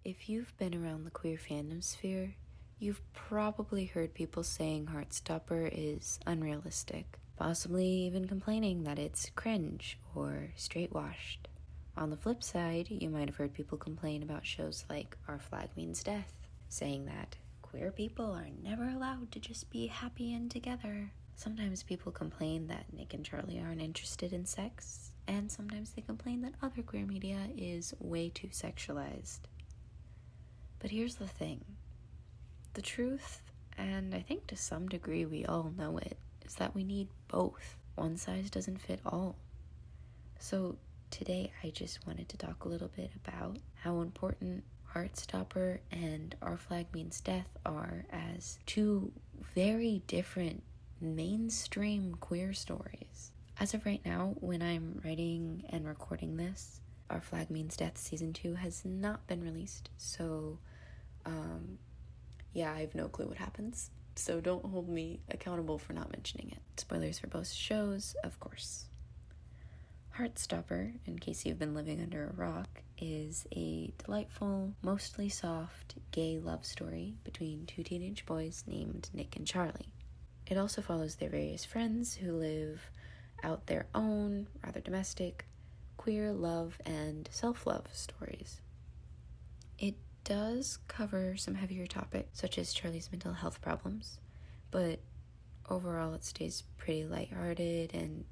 If you've been around the queer fandom sphere, you've probably heard people saying Heartstopper is unrealistic, possibly even complaining that it's cringe or straight-washed. On the flip side, you might have heard people complain about shows like Our Flag Means Death, saying that queer people are never allowed to just be happy and together. Sometimes people complain that Nick and Charlie aren't interested in sex, and sometimes they complain that other queer media is way too sexualized. But here's the thing. The truth, and I think to some degree we all know it, is that we need both. One size doesn't fit all. So today I just wanted to talk a little bit about how important Heartstopper and Our Flag Means Death are as two very different mainstream queer stories. As of right now, when I'm writing and recording this, Our Flag Means Death Season 2 has not been released, so I have no clue what happens, so don't hold me accountable for not mentioning it. Spoilers for both shows, of course. Heartstopper, in case you've been living under a rock, is a delightful, mostly soft, gay love story between two teenage boys named Nick and Charlie. It also follows their various friends who live out their own, rather domestic, queer love and self-love stories. It does cover some heavier topics, such as Charlie's mental health problems, but overall it stays pretty lighthearted and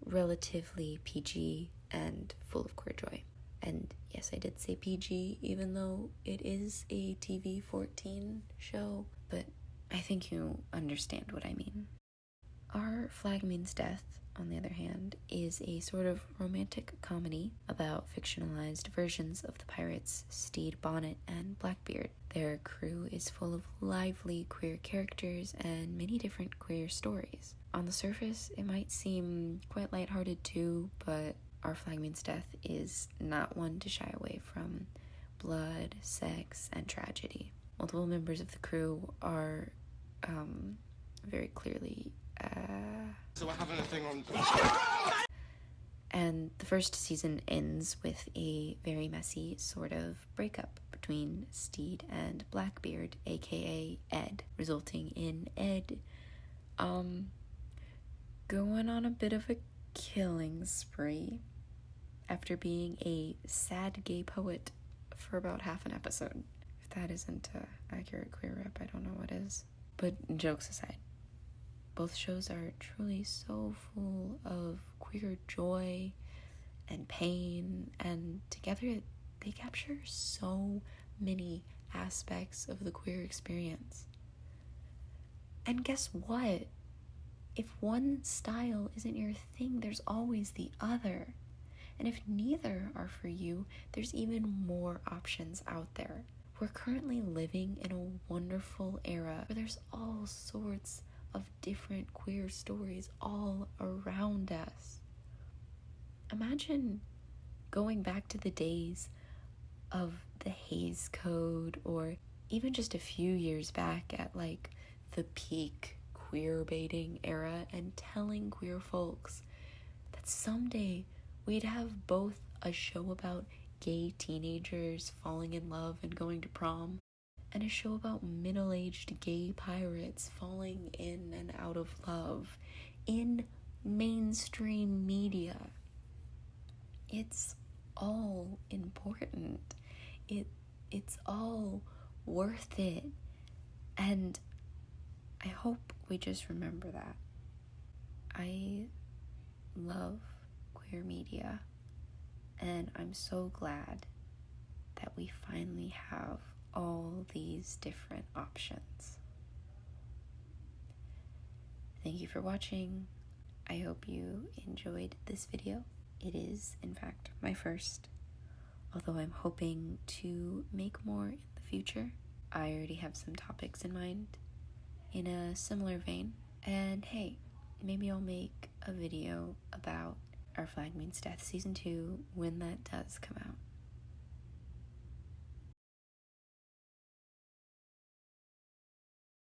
relatively PG and full of queer joy. And yes, I did say PG, even though it is a TV-14 show, but I think you understand what I mean. Our Flag Means Death, on the other hand, is a sort of romantic comedy about fictionalized versions of the pirates Stede Bonnet and Blackbeard. Their crew is full of lively queer characters and many different queer stories. On the surface, it might seem quite lighthearted too, but Our Flag Means Death is not one to shy away from blood, sex, and tragedy. Multiple members of the crew are very clearly So we're having a thing on. And the first season ends with a very messy sort of breakup between Stede and Blackbeard, aka Ed, resulting in Ed going on a bit of a killing spree after being a sad gay poet for about half an episode. If that isn't an accurate queer rep, I don't know what is. But jokes aside, both shows are truly so full of queer joy and pain, and together they capture so many aspects of the queer experience. And guess what? If one style isn't your thing, there's always the other. And if neither are for you, there's even more options out there. We're currently living in a wonderful era where there's all sorts of different queer stories all around us. Imagine going back to the days of the Hays Code, or even just a few years back at like the peak queer baiting era, and telling queer folks that someday we'd have both a show about gay teenagers falling in love and going to prom, and a show about middle-aged gay pirates falling in and out of love in mainstream media. It's all important. It's all worth it. And I hope we just remember that. I love queer media, and I'm so glad that we finally have all these different options. Thank you for watching. I hope you enjoyed this video. It is, in fact, my first, although I'm hoping to make more in the future. I already have some topics in mind in a similar vein, and hey, maybe I'll make a video about Our Flag Means Death Season 2 when that does come out.